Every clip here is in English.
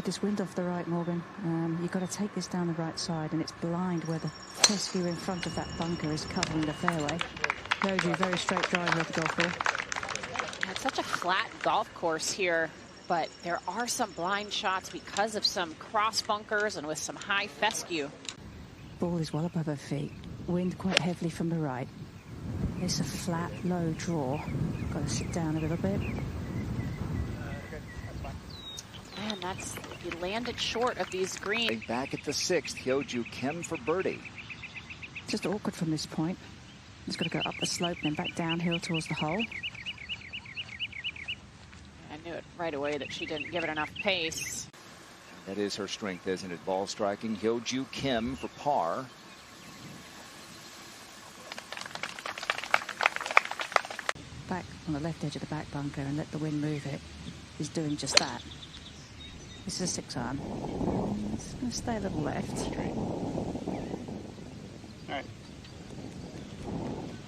this wind off the right, Morgan. You've got to take this down the right side, and it's blind where the fescue in front of that bunker is covering the fairway. Hyo Joo, very straight driver with the golf ball. It's such a flat golf course here, but there are some blind shots because of some cross bunkers and with some high fescue. Ball is well above her feet. Wind quite heavily from the right. It's a flat, low draw. Got to sit down a little bit. Man, you landed short of these greens. Back at the 6th, Hyo Joo Kim for birdie. Just awkward from this point. It's got to go up the slope and then back downhill towards the hole. I knew it right away that she didn't give it enough pace. That is her strength, isn't it? Ball striking. Hyo Joo Kim for par. Back on the left edge of the back bunker and let the wind move it is doing just that. This is a 6-iron. It's going to stay a little left. All right.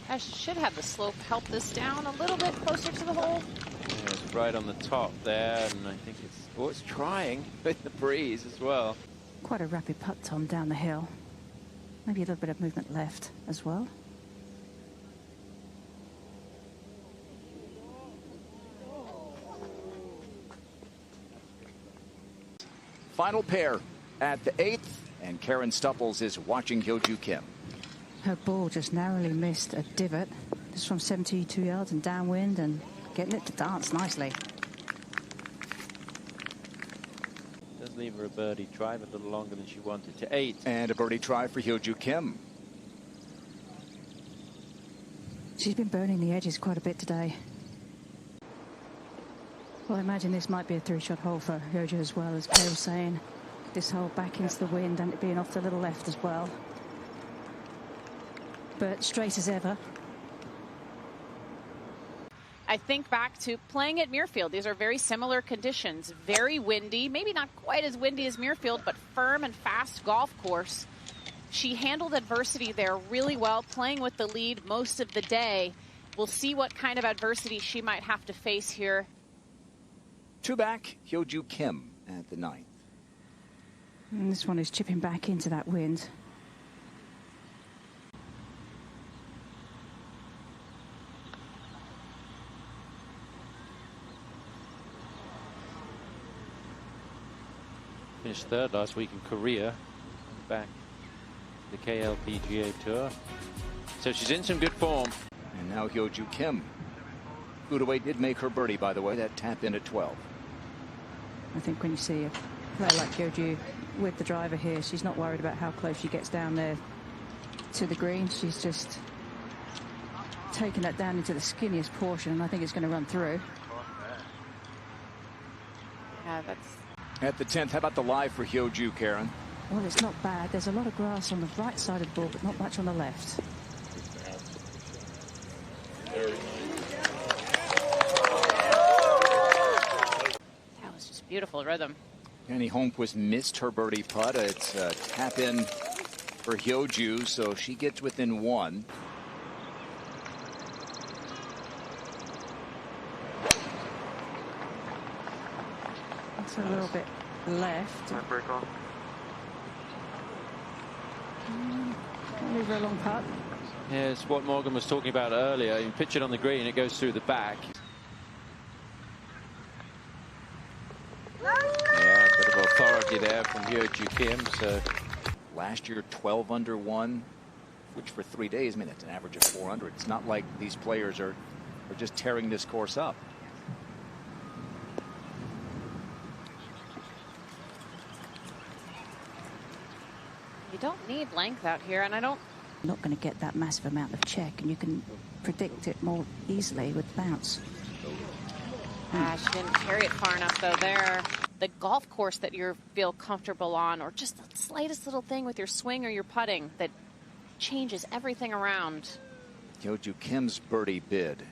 I should have the slope help this down a little bit closer to the hole. Yeah, it's right on the top there, and I think it's trying with the breeze as well. Quite a rapid putt, Tom, down the hill. Maybe a little bit of movement left as well. Final pair at the 8th, and Karen Stupples is watching Hyo Joo Kim. Her ball just narrowly missed a divot, just from 72 yards and downwind, and getting it to dance nicely. Does leave her a birdie drive a little longer than she wanted to 8. And a birdie try for Hyo Joo Kim. She's been burning the edges quite a bit today. Well, I imagine this might be a 3-shot hole for Hyo Joo as well, as Kay was saying. This hole back into the wind and it being off the little left as well. But straight as ever. I think back to playing at Muirfield. These are very similar conditions. Very windy, maybe not quite as windy as Muirfield, but firm and fast golf course. She handled adversity there really well, playing with the lead most of the day. We'll see what kind of adversity she might have to face here. 2 back, Hyo Joo Kim at the 9th. And this one is chipping back into that wind. Finished 3rd last week in Korea. Back the KLPGA Tour. So she's in some good form. And now Hyo Joo Kim. Udaway did make her birdie, by the way. That tap in at 12. I think when you see a player like Hyo Joo with the driver here, she's not worried about how close she gets down there to the green. She's just taking that down into the skinniest portion, and I think it's going to run through. Yeah, that's... At the 10th, how about the lie for Hyo Joo, Karen? Well, it's not bad. There's a lot of grass on the right side of the ball, but not much on the left. That was just beautiful rhythm. Annie Holmquist missed her birdie putt. It's a tap in for Hyo Joo, so she gets within 1. It's a little bit left. Break off. Leave her a long putt. Yeah, it's what Morgan was talking about earlier. You pitch it on the green, it goes through the back. Yeah, a bit of authority there from Hyo Joo Kim. So last year, 12 under 1, which for 3 days, I mean, it's an average of 400. It's not like these players are just tearing this course up. You don't need length out here, and I don't... Not going to get that massive amount of check, and you can predict it more easily with bounce. She didn't carry it far enough, though, there. The golf course that you feel comfortable on, or just the slightest little thing with your swing or your putting that changes everything around. Hyo Joo Kim's birdie bid.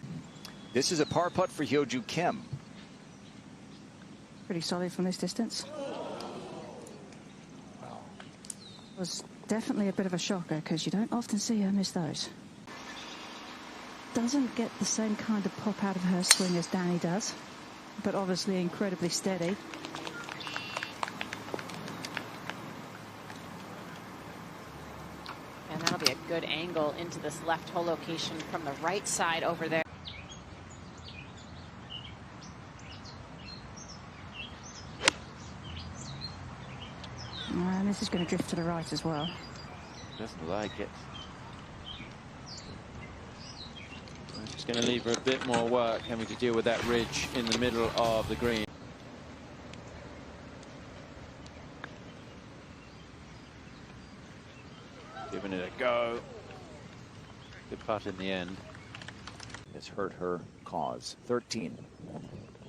This is a par putt for Hyo Joo Kim. Pretty solid from this distance. Was definitely a bit of a shocker because you don't often see her miss those. Doesn't get the same kind of pop out of her swing as Danny does, but obviously incredibly steady. good angle into this left hole location from the right side over there. And this is going to drift to the right as well. Doesn't like it. It's going to leave her a bit more work, having to deal with that ridge in the middle of the green. Giving it a go. Good putt in the end. Has hurt her cause. 13.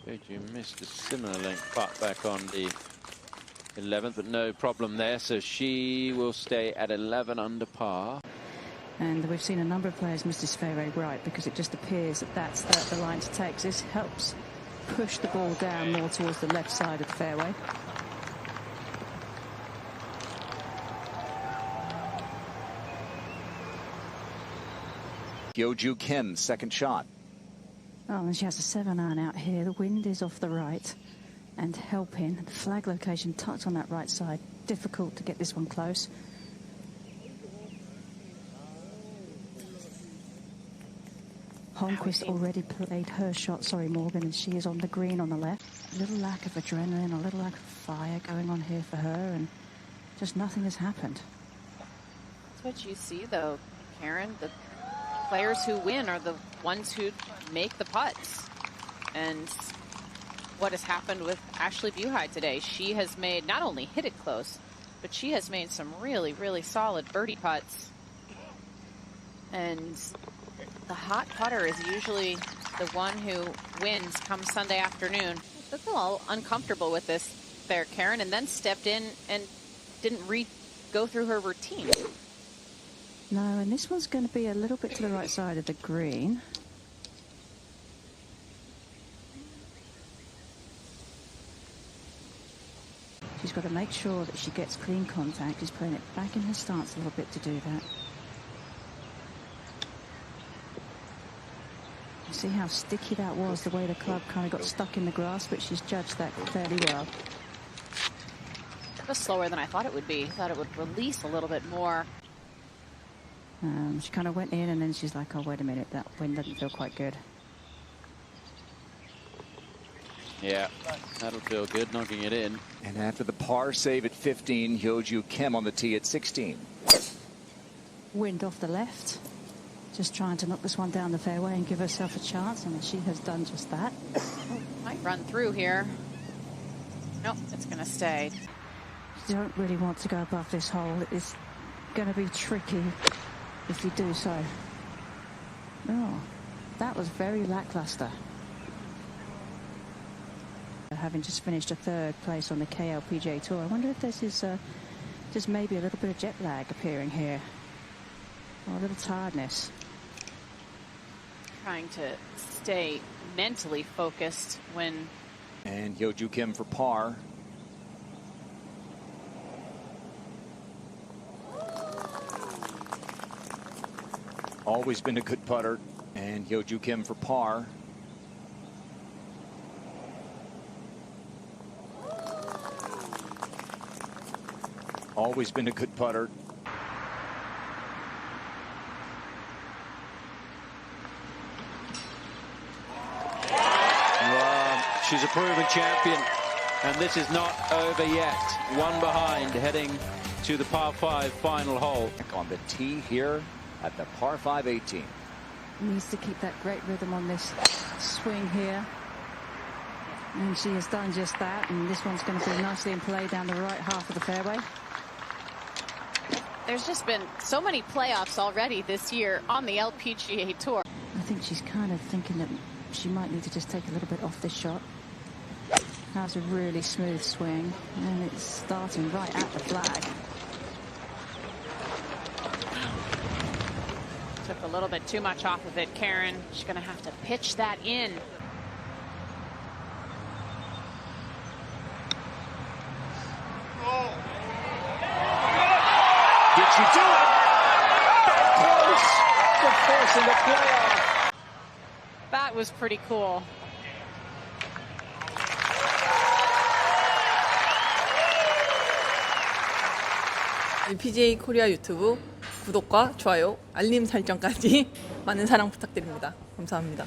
Hyo Joo missed a similar length putt back on the 11th, but no problem there. So she will stay at 11 under par. And we've seen a number of players miss this fairway right because it just appears that that's the line to take. So this helps push the ball down more towards the left side of the fairway. Hyo Joo Kim, second shot. Oh, and she has a 7-iron out here. The wind is off the right and helping. The flag location tucked on that right side. Difficult to get this one close. Holmquist already played her shot, sorry Morgan, and she is on the green on the left. A little lack of adrenaline, a little lack of fire going on here for her, and just nothing has happened. That's what you see though, Karen. The players who win are the ones who make the putts. And what has happened with Ashley Buhai today, she has made, not only hit it close, but she has made some really, really solid birdie putts. And the hot putter is usually the one who wins come Sunday afternoon. I feel a little uncomfortable with this there, Karen, and then stepped in and didn't go through her routine. No, and this one's going to be a little bit to the right side of the green. She's got to make sure that she gets clean contact. She's playing it back in her stance a little bit to do that. You see how sticky that was, the way the club kind of got stuck in the grass, but she's judged that fairly well. It was slower than I thought it would be. I thought it would release a little bit more. She kind of went in and then she's like, oh, wait a minute, that wind doesn't feel quite good. Yeah, that'll feel good, knocking it in. And after the par save at 15, Hyo Joo Kim on the tee at 16. Wind off the left. Just trying to knock this one down the fairway and give herself a chance, and she has done just that. Might run through here. Nope, it's going to stay. You don't really want to go above this hole. It is going to be tricky if you do so. Oh, that was very lackluster. Having just finished a third place on the KLPGA Tour, I wonder if this is just maybe a little bit of jet lag appearing here, or a little tiredness. Trying to stay mentally focused when... And Hyo Joo Kim for par. Always been a good putter. And Hyo Joo Kim for par. Always been a good putter. She's a proven champion, and this is not over yet. One behind, heading to the par 5 final hole. On the tee here at the par 5 18. Needs to keep that great rhythm on this swing here. And she has done just that, and this one's going to be nicely in play down the right half of the fairway. There's just been so many playoffs already this year on the LPGA Tour. I think she's kind of thinking that she might need to just take a little bit off this shot. That's a really smooth swing, and it's starting right at the flag. Took a little bit too much off of it, Karen. She's going to have to pitch that in. Did she do it? Close to forcing the playoff. That was pretty cool. LPGA 코리아 유튜브 구독과 좋아요, 알림 설정까지 많은 사랑 부탁드립니다. 감사합니다.